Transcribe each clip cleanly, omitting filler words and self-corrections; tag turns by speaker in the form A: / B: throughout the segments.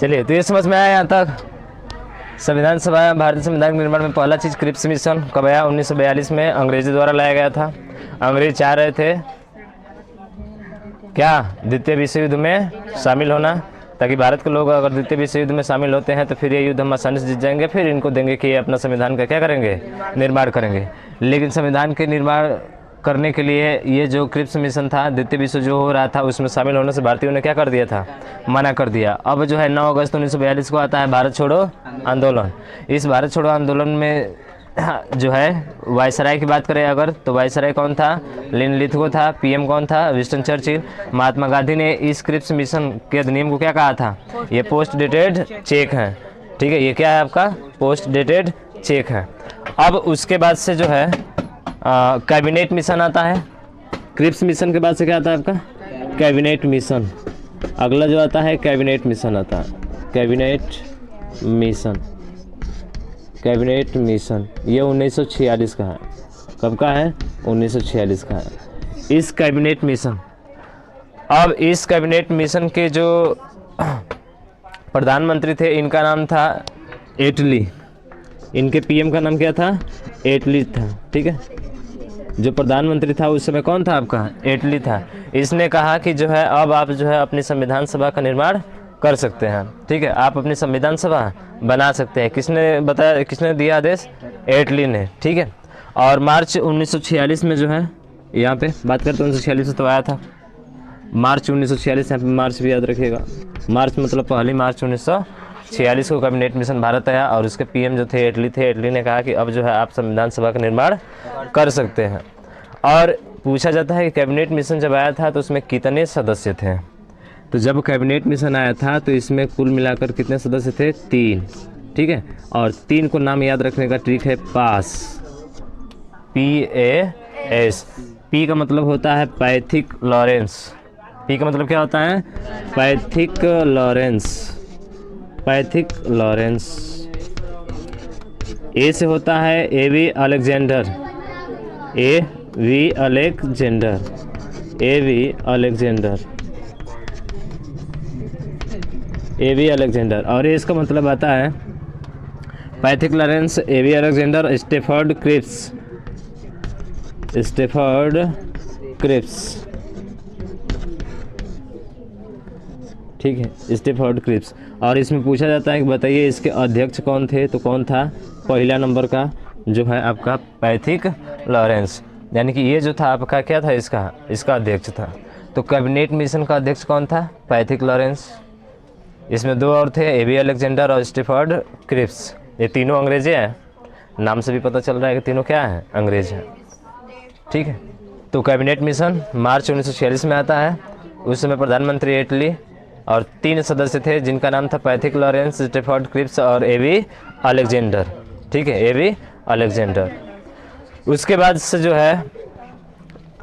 A: चलिए, तो ये समझ में आया यहाँ तक। संविधान सभा भारतीय संविधान के निर्माण में पहला चीज़ क्रिप्स मिशन कब आया? 1942 में अंग्रेजी द्वारा लाया गया था। अंग्रेज चाह रहे थे क्या? द्वितीय विश्व युद्ध में शामिल होना, ताकि भारत के लोग अगर द्वितीय विश्व युद्ध में शामिल होते हैं तो फिर ये युद्ध हम आसानी से जीत जाएंगे, फिर इनको देंगे कि ये अपना संविधान का क्या करेंगे? निर्माण करेंगे। लेकिन संविधान के निर्माण करने के लिए ये जो क्रिप्स मिशन था, द्वितीय विश्व जो हो रहा था उसमें शामिल होने से भारतीयों ने क्या कर दिया था? मना कर दिया। अब जो है 9 अगस्त 1942 को आता है भारत छोड़ो आंदोलन। इस भारत छोड़ो आंदोलन में जो है वायसराय की बात करें अगर, तो वायसराय कौन था? लिन लिथगो था। पीएम कौन था? Winston Churchill. महात्मा गांधी ने इस क्रिप्स मिशन के अधिनियम को क्या कहा था? ये पोस्ट डेटेड चेक है। ठीक है, ये क्या है आपका? पोस्ट डेटेड चेक है। अब उसके बाद से जो है कैबिनेट मिशन आता है। क्रिप्स मिशन के बाद से क्या आता है आपका? Cabinet mission. अगला जो आता है कैबिनेट मिशन आता है। कैबिनेट मिशन, कैबिनेट मिशन ये 1946 का है। कब का है? 1946 का है इस कैबिनेट मिशन। अब इस कैबिनेट मिशन के जो प्रधानमंत्री थे इनका नाम था एटली। इनके पीएम का नाम क्या था? एटली था। ठीक है, जो प्रधानमंत्री था उस समय कौन था आपका? एटली था। इसने कहा कि जो है अब आप जो है अपनी संविधान सभा का निर्माण कर सकते हैं। ठीक है, आप अपनी संविधान सभा बना सकते हैं। किसने बताया, किसने दिया आदेश? एटली ने। ठीक है, और मार्च 1946 में जो है यहाँ पे बात करते हैं 1946 से तो आया था मार्च 1946, यहाँ पे मार्च भी याद रखिएगा। मार्च मतलब पहली मार्च 1946 को कैबिनेट मिशन भारत आया और उसके पीएम जो थे एटली थे। एटली ने कहा कि अब जो है आप संविधान सभा का निर्माण कर सकते हैं। और पूछा जाता है कि कैबिनेट मिशन जब आया था तो उसमें कितने सदस्य थे? तो जब कैबिनेट मिशन आया था तो इसमें कुल मिलाकर कितने सदस्य थे? 3। ठीक है, और 3 को नाम याद रखने का ट्रिक है पास। PAS। पी का मतलब होता है पैथिक लॉरेंस। पी का मतलब क्या होता है? Pethick Lawrence. Pethick Lawrence. A से होता है AV Alexander. AV Alexander. AV Alexander. AV Alexander. और इसका मतलब आता है Pethick Lawrence, AV Alexander, Stafford Cripps. Stafford Cripps. ठीक है, स्टेफर्ड क्रिप्स। और इसमें पूछा जाता है कि बताइए इसके अध्यक्ष कौन थे? तो कौन था? पहला नंबर का जो है आपका पैथिक लॉरेंस। यानी कि ये जो था आपका क्या था? इसका अध्यक्ष था। तो कैबिनेट मिशन का अध्यक्ष कौन था? Pethick Lawrence. इसमें 2 और थे, एवी अलेक्जेंडर और स्टेफर्ड क्रिप्स। ये तीनों अंग्रेज हैं। नाम से भी पता चल रहा है कि तीनों क्या हैं? अंग्रेज हैं। ठीक है, तो कैबिनेट मिशन मार्च 1946 में आता है। उस समय प्रधानमंत्री एटली और 3 सदस्य थे जिनका नाम था पैथिक लॉरेंस, स्टेफर्ड क्रिप्स और एवी अलेक्जेंडर। ठीक है, एवी अलेक्जेंडर। उसके बाद से जो है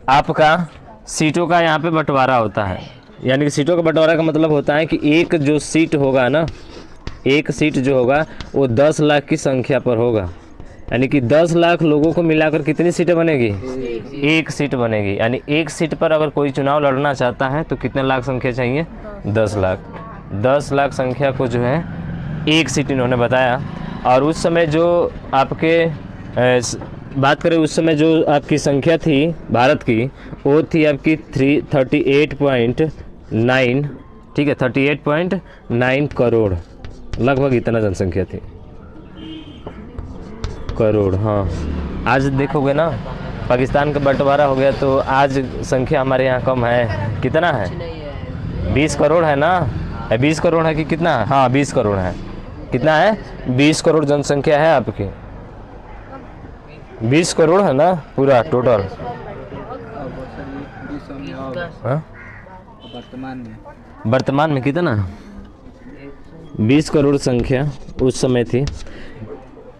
A: आपका सीटों का यहाँ पे बंटवारा होता है। यानी कि सीटों का बंटवारा का मतलब होता है कि एक जो सीट होगा ना, एक सीट जो होगा वो 10 लाख की संख्या पर होगा। यानी कि 10 लाख लोगों को मिलाकर कितनी सीटें बनेगी? एक सीट बनेगी। यानी एक सीट पर अगर कोई चुनाव लड़ना चाहता है तो कितने लाख संख्या चाहिए? 10 लाख। 10 लाख संख्या को जो है एक सीट इन्होंने बताया। और उस समय जो आपके बात करें, उस समय जो आपकी संख्या थी भारत की वो थी आपकी 38.9। ठीक है, 38.9 करोड़, लगभग इतना जनसंख्या थी। करोड़, हाँ। आज देखोगे ना पाकिस्तान का बंटवारा हो गया तो आज संख्या हमारे यहाँ कम है। कितना है? 20 करोड़ है ना? 20 करोड़ है कि कितना? हाँ, 20 करोड़ है। कितना है? 20 करोड़ जनसंख्या है आपकी। 20 करोड़ है ना पूरा टोटल? वर्तमान में कितना? 20 करोड़ संख्या उस समय थी।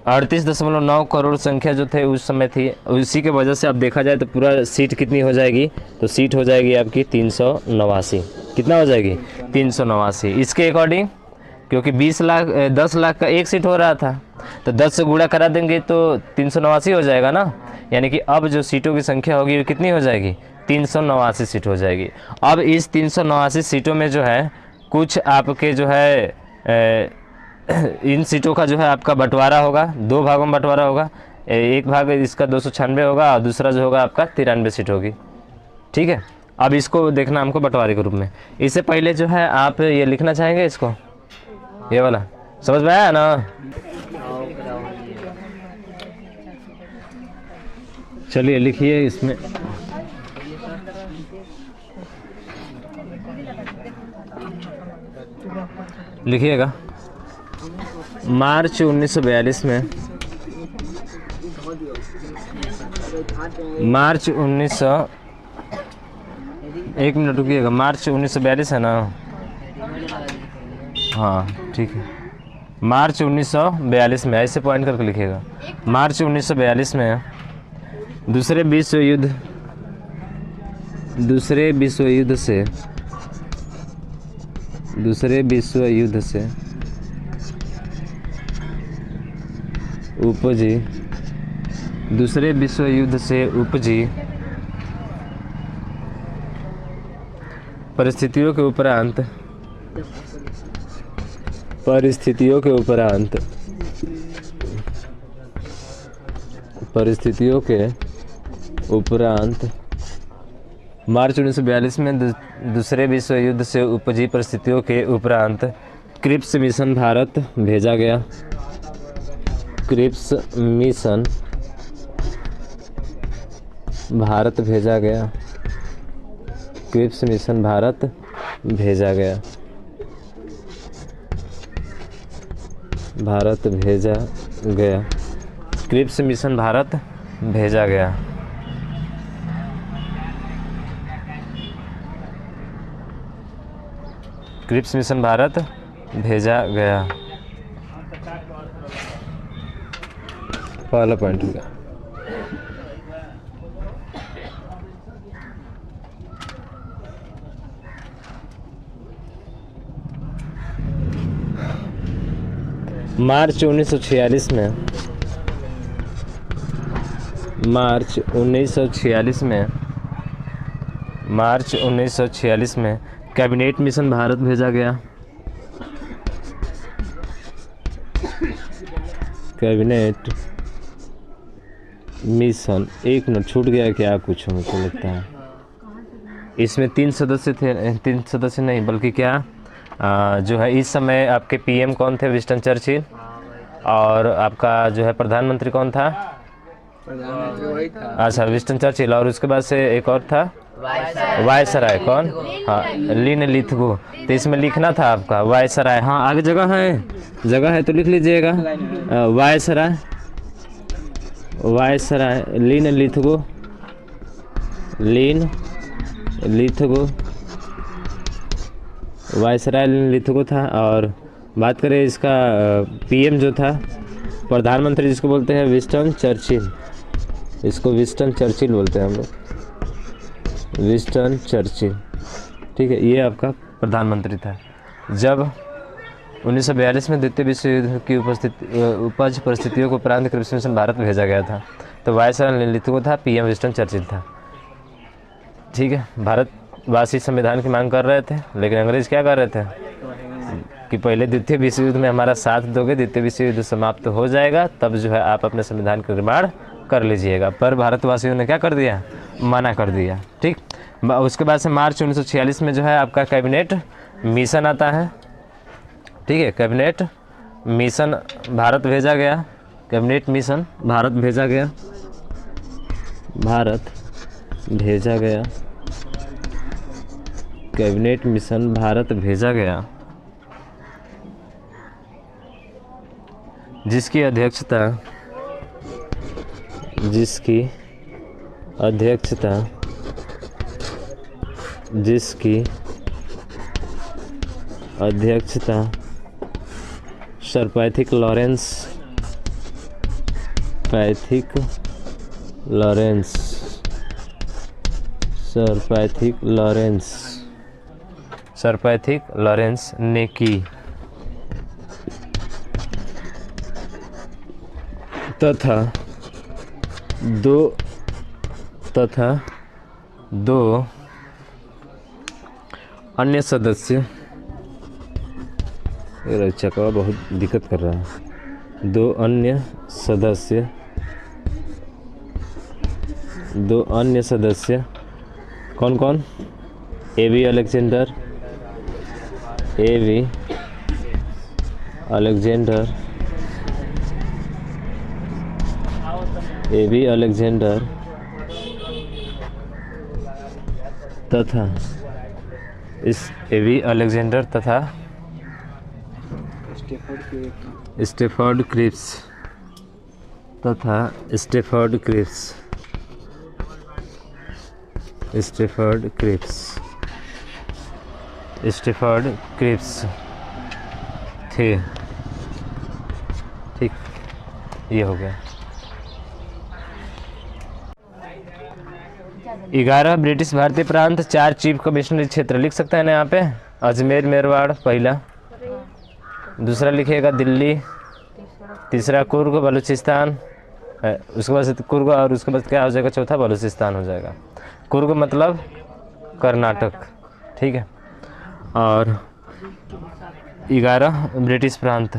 A: 38.9 करोड़ संख्या जो थे उस समय थी। उसी के वजह से अब देखा जाए तो पूरा सीट कितनी हो जाएगी? तो सीट हो जाएगी आपकी 389। कितना हो जाएगी? 389। इसके अकॉर्डिंग क्योंकि 10 लाख का एक सीट हो रहा था तो 10 से गुणा करा देंगे तो 389 हो जाएगा ना। यानी कि अब जो सीटों की संख्या होगी वो कितनी हो जाएगी? 389 सीट हो जाएगी। अब इस 389 सीटों में जो है कुछ आपके जो है इन सीटों का जो है आपका बंटवारा होगा, 2 भागों में बंटवारा होगा। एक भाग इसका 296 होगा और दूसरा जो होगा आपका 93 सीट होगी। ठीक है, अब इसको देखना हमको बंटवारे के रूप में। इससे पहले जो है आप ये लिखना चाहेंगे इसको, ये वाला समझ में आया ना? चलिए लिखिए इसमें। लिखिएगा, मार्च 1942 में, मार्च 1900, एक मिनट रुकिएगा, मार्च 1942 है ना? हाँ ठीक है, मार्च 1942 में, ऐसे पॉइंट करके लिखिएगा। मार्च 1942 में दूसरे विश्व युद्ध से उपजी परिस्थितियों के उपरांत मार्च 1942 में दूसरे विश्व युद्ध से उपजी परिस्थितियों के उपरांत क्रिप्स मिशन भारत भेजा गया। क्रिप्स मिशन भारत भेजा गया। क्रिप्स मिशन भारत भेजा गया। भारत भेजा गया। क्रिप्स मिशन भारत भेजा गया। क्रिप्स मिशन भारत भेजा गया। पहला पॉइंट होगा। मार्च 1946 में, मार्च 1946 में कैबिनेट मिशन भारत भेजा गया। कैबिनेट मिशन, एक मिनट छूट गया क्या कुछ, हमको लगता है इसमें 3 सदस्य थे, 3 सदस्य नहीं बल्कि क्या जो है इस समय आपके पीएम कौन थे? Winston Churchill. और आपका जो है प्रधानमंत्री कौन था? अच्छा विंस्टन चर्चिल। और उसके बाद से एक और था वायसराय। कौन? हाँ लिन लिथगो। तो इसमें लिखना था आपका वायसराय। हाँ आगे जगह है तो लिख लीजिएगा वायसराय। वायसराय लिन लिथगो। लिन लिथगो वायसराय लिन लिथगो था। और बात करें इसका पीएम जो था, प्रधानमंत्री जिसको बोलते हैं विंस्टन चर्चिल। इसको विंस्टन चर्चिल बोलते हैं हम लोग, विंस्टन चर्चिल। ठीक है, ये आपका प्रधानमंत्री था जब 1942 में द्वितीय विश्व युद्ध की उपज परिस्थितियों को उपरांत क्रिप्स मिशन भारत भेजा गया था। तो वायसराय लिन लिथगो था, पीएम विंस्टन चर्चिल था। ठीक है, भारतवासी संविधान की मांग कर रहे थे, लेकिन अंग्रेज क्या कर रहे थे कि पहले द्वितीय विश्व युद्ध में हमारा साथ दोगे, द्वितीय विश्व युद्ध समाप्त हो जाएगा तब जो है आप अपने संविधान का निर्माण कर लीजिएगा। पर भारतवासियों ने क्या कर दिया? मना कर दिया। ठीक, उसके बाद से मार्च 1946 में जो है आपका कैबिनेट मिशन आता है। ठीक है, कैबिनेट मिशन भारत भेजा गया। कैबिनेट मिशन भारत भेजा गया। भारत भेजा गया। कैबिनेट मिशन भारत भेजा गया, जिसकी अध्यक्षता सर पैथिक लॉरेंस ने की तथा दो अन्य सदस्य चकवा बहुत दिक्कत कर रहा है। दो अन्य सदस्य कौन कौन? एवी अलेक्जेंडर, तथा स्टेफर्ड क्रिप्स थे। ठीक, ये हो गया। 11 ब्रिटिश भारतीय प्रांत, 4 चीफ कमिश्नरी क्षेत्र लिख सकते हैं ना यहाँ पे। अजमेर, मेरवाड़ पहला, दूसरा लिखिएगा दिल्ली, तीसरा कुर्ग बलूचिस्तान, उसके बाद कुर्ग और उसके बाद क्या हो जाएगा? चौथा बलूचिस्तान हो जाएगा। कुर्ग मतलब कर्नाटक, ठीक है। और 11 ब्रिटिश प्रांत,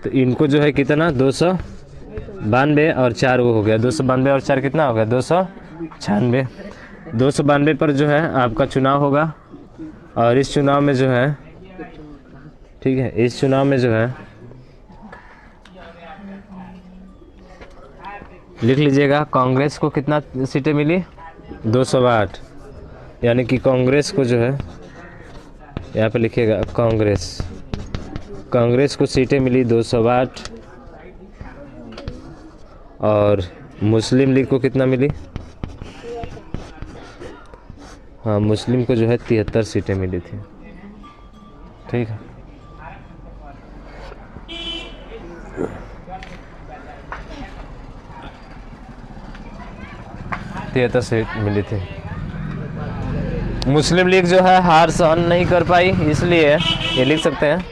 A: तो इनको जो है कितना 292 और 4 वो हो गया 292 और 4 कितना हो गया 296। 292 पर जो है आपका चुनाव होगा और इस चुनाव में जो है, ठीक है, इस चुनाव में जो है लिख लीजिएगा कांग्रेस को कितना सीटें मिली 208, यानी कि कांग्रेस को जो है यहाँ पे लिखिएगा कांग्रेस को सीटें मिली 208 और मुस्लिम लीग को कितना मिली? हाँ, मुस्लिम को जो है 73 सीटें मिली थी, ठीक है। तिहत्तर सीट मिली थी। मुस्लिम लीग जो है हार सहन नहीं कर पाई, इसलिए ये लिख सकते हैं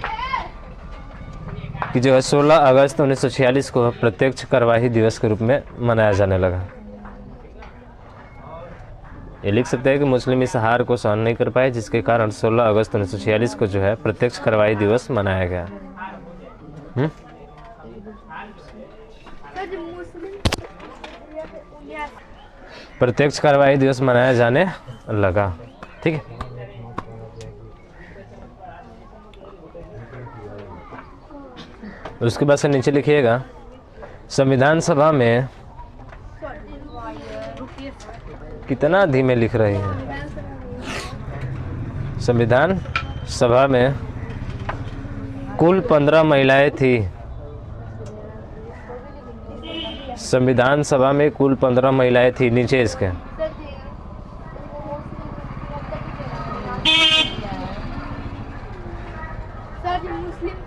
A: कि जो है 16 अगस्त 1946 को प्रत्यक्ष कार्यवाही दिवस के रूप में मनाया जाने लगा। ये लिख सकते हैं कि मुस्लिम इस हार को सहन नहीं कर पाए, जिसके कारण 16 अगस्त 1946 को जो है प्रत्यक्ष कार्यवाही दिवस मनाया गया। प्रत्यक्ष कार्यवाही दिवस मनाया जाने लगा, ठीक है। उसके बाद से नीचे लिखिएगा संविधान सभा में, कितना धीमे लिख रही हैं। संविधान सभा में कुल 15 महिलाएं थी। संविधान सभा में कुल 15 महिलाएं थी, नीचे इसके।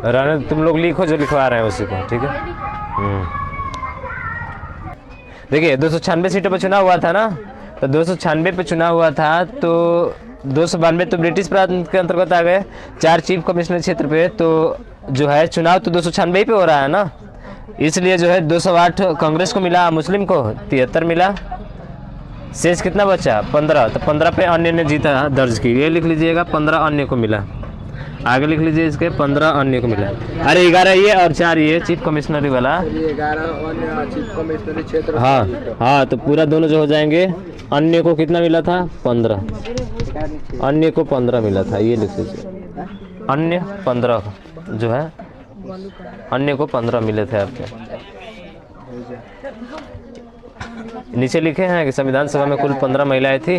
A: राना तुम लोग लिखो जो लिखवा रहे हैं उसी को, ठीक है। देखिए 296 सीटों पर चुनाव हुआ था ना, तो 296 पे चुनाव हुआ था, तो 292 तो ब्रिटिश प्रांत के अंतर्गत आ गए, 4 चीफ कमिश्नर क्षेत्र पे, तो जो है चुनाव तो 296 पे हो रहा है ना, इसलिए जो है 208 कांग्रेस को मिला, मुस्लिम को 73 मिला, शेष कितना बचा 15, तो 15 पे अन्य ने जीता दर्ज की। ये लिख लीजिएगा 15 अन्य को मिला, आगे लिख लीजिए इसके 15 अन्य को मिला। अरे 11 ये और 4 ये चीफ कमिश्नरी वाला,
B: 11 अन्य चीफ कमिश्नरी क्षेत्र।
A: हाँ, तो पूरा दोनों जो हो जाएंगे। अन्य को कितना मिला था 15, अन्य को 15 मिला था, ये लिख लीजिए अन्य 15 जो है, अन्य को 15 मिले थे आपके। नीचे लिखे हैं कि संविधान सभा में कुल 15 महिलाएं थी।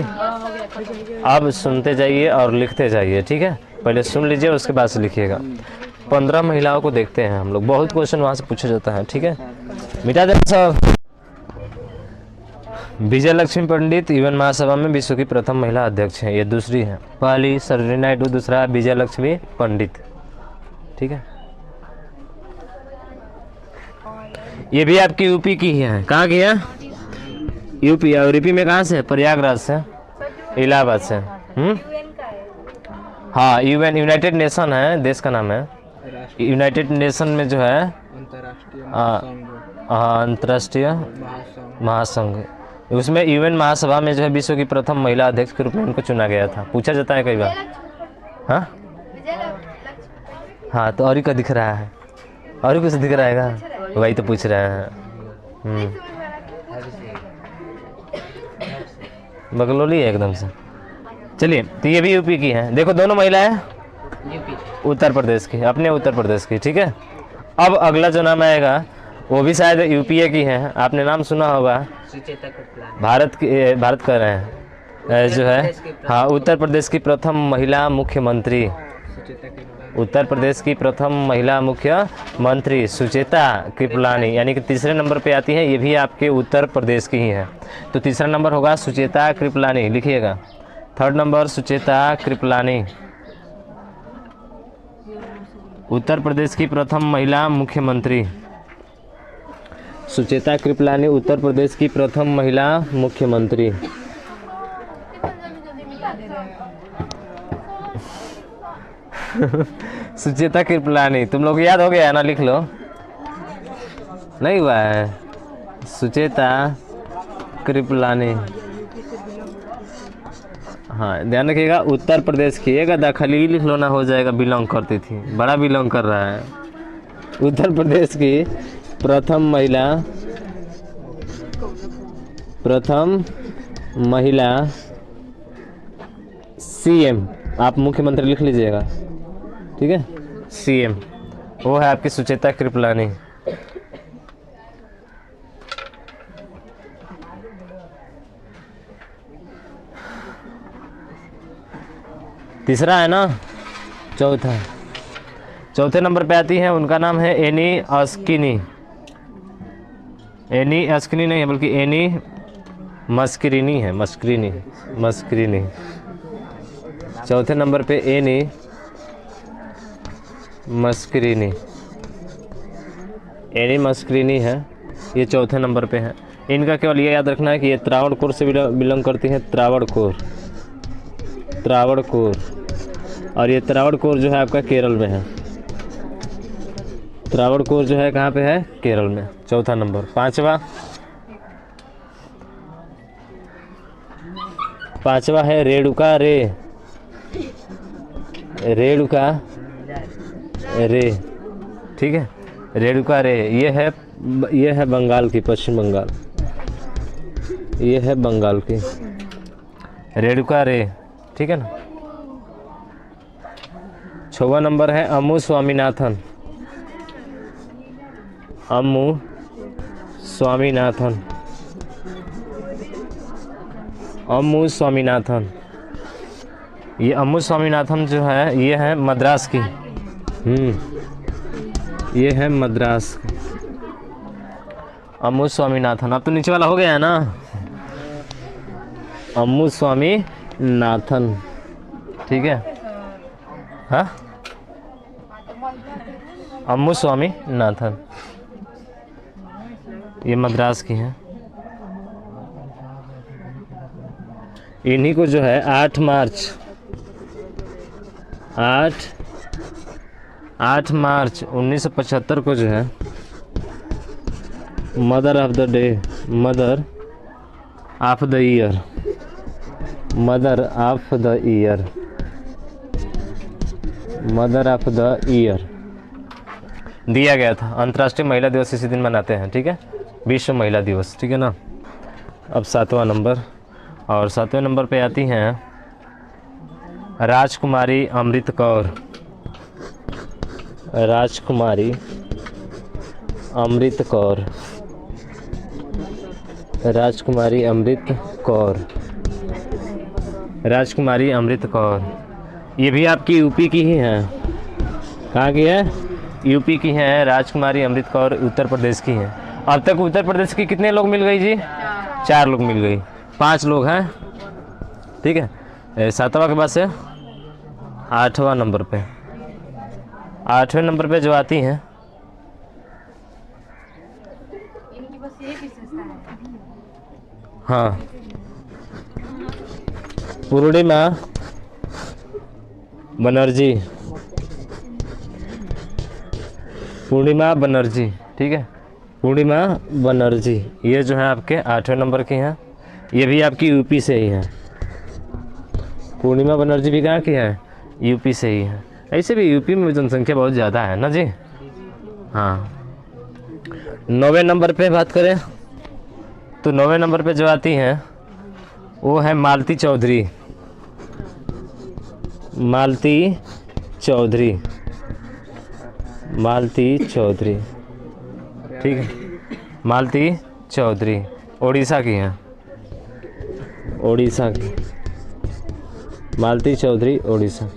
A: अब सुनते जाइए और लिखते जाइए, ठीक है। पहले सुन लीजिए उसके बाद से लिखिएगा। 15 महिलाओं को देखते हैं हम लोग, बहुत क्वेश्चन वहां से पूछा जाता है, ठीक है। मिटा दे सब। विजय लक्ष्मी पंडित यूएन महासभा में विश्व की प्रथम महिला अध्यक्ष हैं, ये दूसरी है। पहली सरोजिनी नायडू, दूसरा विजय लक्ष्मी पंडित, ठीक है। ये भी आपकी यूपी की ही है। कहाँ की है? यूपी। और यूपी में कहाँ से? प्रयागराज से, इलाहाबाद से। हाँ, यूएन यूनाइटेड नेशन है, देश का नाम है। यूनाइटेड नेशन में जो है अंतर्राष्ट्रीय महासंघ, उसमें यूएन महासभा में जो है विश्व की प्रथम महिला अध्यक्ष के रूप में उनको चुना गया था, पूछा जाता है कई बार। हाँ हाँ, तो और ही क्या दिख रहा है, और ही कुछ दिख रहा है क्या? वही तो पूछ रहे हैं। बगलोली है एकदम से। चलिए, तो ये भी यूपी की है। देखो दोनों महिलाएं उत्तर प्रदेश की, अपने उत्तर प्रदेश की, ठीक है। अब अगला जो नाम आएगा वो भी शायद यूपीए की है, आपने नाम सुना होगा, भारत कर रहे हैं जो है, हाँ, उत्तर प्रदेश की प्रथम महिला मुख्यमंत्री, उत्तर प्रदेश की प्रथम महिला मुख्यमंत्री सुचेता कृपलानी, यानी कि तीसरे नंबर पे आती है, ये भी आपके उत्तर प्रदेश की ही है। तो तीसरा नंबर होगा सुचेता कृपलानी, लिखिएगा। थर्ड नंबर सुचेता कृपलानी, उत्तर प्रदेश की प्रथम महिला मुख्यमंत्री सुचेता कृपलानी, उत्तर प्रदेश की प्रथम महिला मुख्यमंत्री। सुचेता कृपलानी, तुम लोग याद हो गया है ना, लिख लो। नहीं हुआ है? सुचेता कृपलानी, हाँ ध्यान रखिएगा, उत्तर प्रदेश की। एक दखली लिख लो ना, हो जाएगा, बिलोंग करती थी, बड़ा बिलोंग कर रहा है। उत्तर प्रदेश की प्रथम महिला सीएम, आप मुख्यमंत्री लिख लीजिएगा, ठीक है, सीएम, वो है आपकी सुचेता कृपलानी। तीसरा है ना, चौथे नंबर पे आती है, उनका नाम है एनी अस्किनी। एनी अस्किनी नहीं है, बल्कि एनी मस्करीनी है, मस्करीनी। चौथे नंबर पे एनी मस्करीनी है, ये चौथे नंबर पे है। इनका केवल ये याद रखना है कि ये त्रावणकोर से बिलोंग करती है, त्रावणकोर, और ये त्रावणकोर जो है आपका केरल में है। त्रावणकोर जो है कहाँ पे है? केरल में। चौथा नंबर। पांचवा है रेणुका रे, ठीक है, रेणुका रे, ये है बंगाल की, पश्चिम बंगाल, ये है बंगाल की रेणुका रे, ठीक है ना। 6वां नंबर है अम्मू स्वामीनाथन। ये अम्मू स्वामीनाथन जो है, ये है मद्रास की, ये है मद्रास की अम्मू स्वामीनाथन। अब तो नीचे वाला हो गया है ना, अम्मू स्वामीनाथन, ठीक है, हाँ, अम्मू स्वामीनाथन, ये मद्रास की हैं। इन्हीं को जो है 8 मार्च 1975 को जो है मदर ऑफ द ईयर दिया गया था। अंतर्राष्ट्रीय महिला दिवस इसी दिन मनाते हैं, ठीक है, विश्व महिला दिवस, ठीक है ना। अब 7वां नंबर, और 7वें नंबर पे आती हैं राजकुमारी अमृत कौर। राजकुमारी अमृत कौर, ये भी आपकी यूपी की ही हैं। कहाँ की है? यूपी की हैं। राजकुमारी अमृत कौर उत्तर प्रदेश की हैं। अब तक उत्तर प्रदेश की कितने लोग मिल गई जी? 4 लोग मिल गई, 5 लोग हैं, ठीक है। 7वां के बाद से 8वां नंबर पे, 8वें नंबर पे जो आती हैं, हाँ, पूर्णिमा बनर्जी, ठीक है, पूर्णिमा बनर्जी, ये जो है आपके 8वें नंबर की हैं। ये भी आपकी यूपी से ही है। पूर्णिमा बनर्जी भी कहाँ की है? यूपी से ही है। ऐसे भी यूपी में जनसंख्या बहुत ज़्यादा है ना जी। हाँ, 9वें नंबर पे बात करें तो 9वें नंबर पे जो आती हैं वो है मालती चौधरी। मालती चौधरी, मालती चौधरी, ठीक है। मालती चौधरी उड़ीसा की हैं, उड़ीसा की। मालती चौधरी उड़ीसा,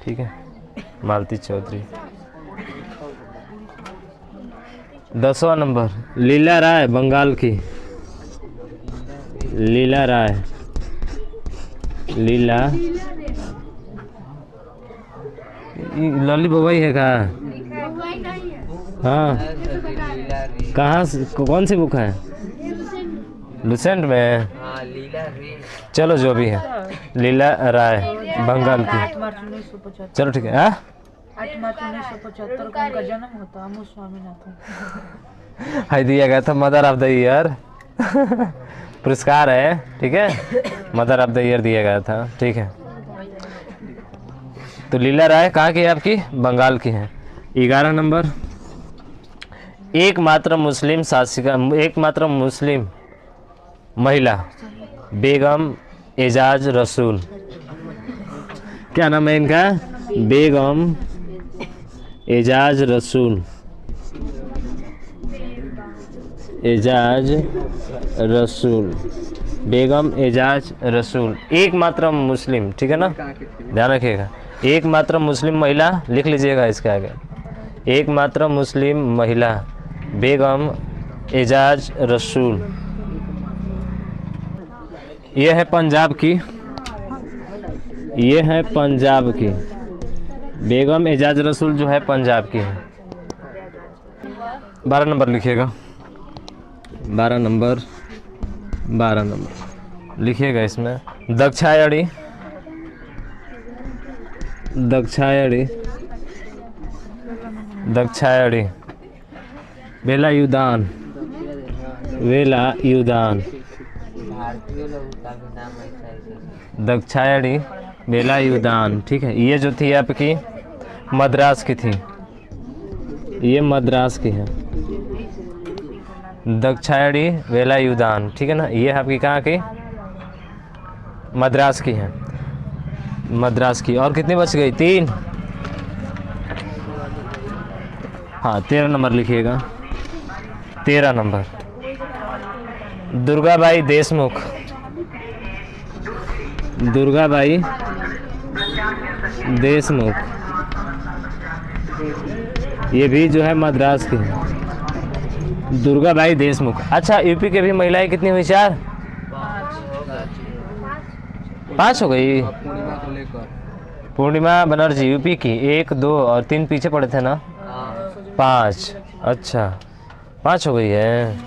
A: ठीक है। मालती चौधरी। 10वां नंबर लीला राय, बंगाल की। लीला राय, लीला लॉली बबई है का? हाँ, कहाँ से, कौन सी बुक है? लुसेंट में। चलो जो भी है, लीला राय बंगाल की।
C: 8 मार्च 1975।
A: चलो ठीक है। हाँ,
C: 8 मार्च 1975 को उनका जन्म होता। अमू स्वामीनाथन।
A: हाई दिया गया था मदर ऑफ द ईयर पुरस्कार है, ठीक है। मदर ऑफ द ईयर दिया गया था, ठीक है। तो लीला राय कहाँ की है आपकी? बंगाल की है। 11 नंबर एकमात्र मुस्लिम शासिका, एकमात्र मुस्लिम महिला बेगम एजाज रसूल। क्या नाम है इनका? बेगम एजाज रसूल, एजाज रसूल, बेगम एजाज रसूल, एकमात्र मुस्लिम, ठीक है ना, ध्यान रखिएगा। एकमात्र मुस्लिम महिला लिख लीजिएगा इसके आगे। एकमात्र मुस्लिम महिला बेगम एजाज रसूल। ये है पंजाब की, ये है पंजाब की। बेगम एजाज रसूल जो है पंजाब की है। 12 नंबर लिखिएगा, 12 नंबर, 12 नंबर लिखिएगा इसमें। दक्षायणी, दक्षायणी, दक्षायणी, वेलायुदान, वेलायुदान, दक्षायणी वेलायुदान, ठीक है। ये जो थी आपकी मद्रास की थी, ये मद्रास की है। दक्षायणी वेलायुदान, ठीक है ना। ये आपकी कहाँ की? मद्रास की है, मद्रास की। और कितनी बच गई? 3। हाँ, 13 नंबर लिखिएगा, 13 नंबर दुर्गाबाई देशमुख। दुर्गाबाई देशमुख, ये भी जो है मद्रास की है। दुर्गाबाई देशमुख। अच्छा, यूपी के भी महिलाएं कितनी हुई? 4, 5 हो गई।
B: पूर्णिमा को लेकर
A: पूर्णिमा बनर्जी यूपी की 1, 2 और 3 पीछे पड़े थे ना, 5। अच्छा, 5 हो गई है।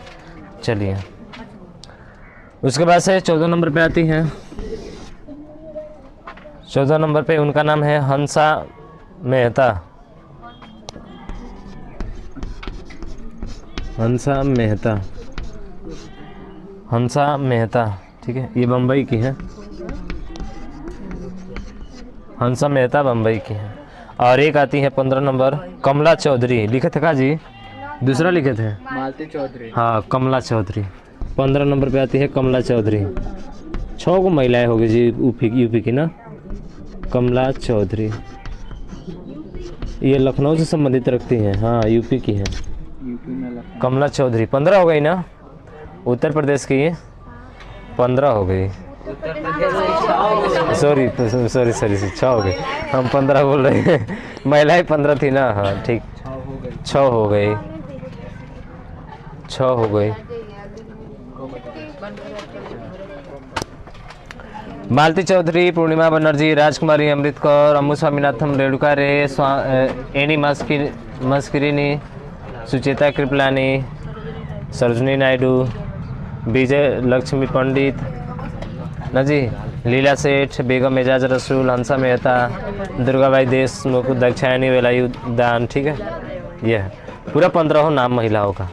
A: चलिए, उसके बाद से 14 नंबर पे आती हैं। 14 नंबर पे उनका नाम है हंसा मेहता। हंसा मेहता, हंसा मेहता, ठीक है। ये बम्बई की है, हंसा मेहता बम्बई की है। और एक आती है 15 नंबर कमला चौधरी। लिखे थे का जी? दूसरा लिखे थे।
B: मालती चौधरी।
A: हाँ, कमला चौधरी। 15 नंबर पे आती है कमला चौधरी। 6 को महिलाएं होगी जी यूपी की ना। कमला चौधरी ये लखनऊ से संबंधित रखती हैं। हाँ, यूपी की है
B: यूपी में लखनऊ।
A: कमला चौधरी। 15 हो गई ना। उत्तर प्रदेश की 15 हो गई। सॉरी सॉरी सॉरी 6 हो गई। हम 15 बोल रहे हैं, महिलाएं 15 थी ना। हाँ ठीक, 6 हो गई, 6 हो गई। मालती चौधरी, पूर्णिमा बनर्जी, राजकुमारी अमृत कौर, अम्मू स्वामीनाथन रेणुका रे, एनी मस्करिनी, सुचेता कृपलानी, सरोजनी नायडू, विजय लक्ष्मी पंडित ना जी, लीला सेठ, बेगम एजाज रसूल, हंसा मेहता, दुर्गाबाई देशमुख, दक्षायणी वेलायुदान। ठीक है, यह है पूरा 15 नाम महिलाओं का।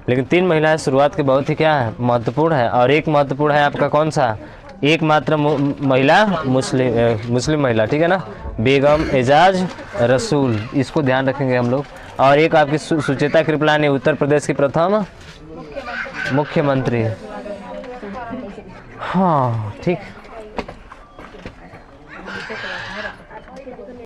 A: लेकिन 3 महिलाएं शुरुआत के बहुत ही क्या है महत्वपूर्ण है। और एक महत्वपूर्ण है आपका कौन सा, एकमात्र महिला मुस्लिम महिला, ठीक है ना, बेगम एजाज रसूल, इसको ध्यान रखेंगे हम लोग। और एक आपकी सुचेता कृपलानी, उत्तर प्रदेश की प्रथम मुख्यमंत्री। हाँ ठीक।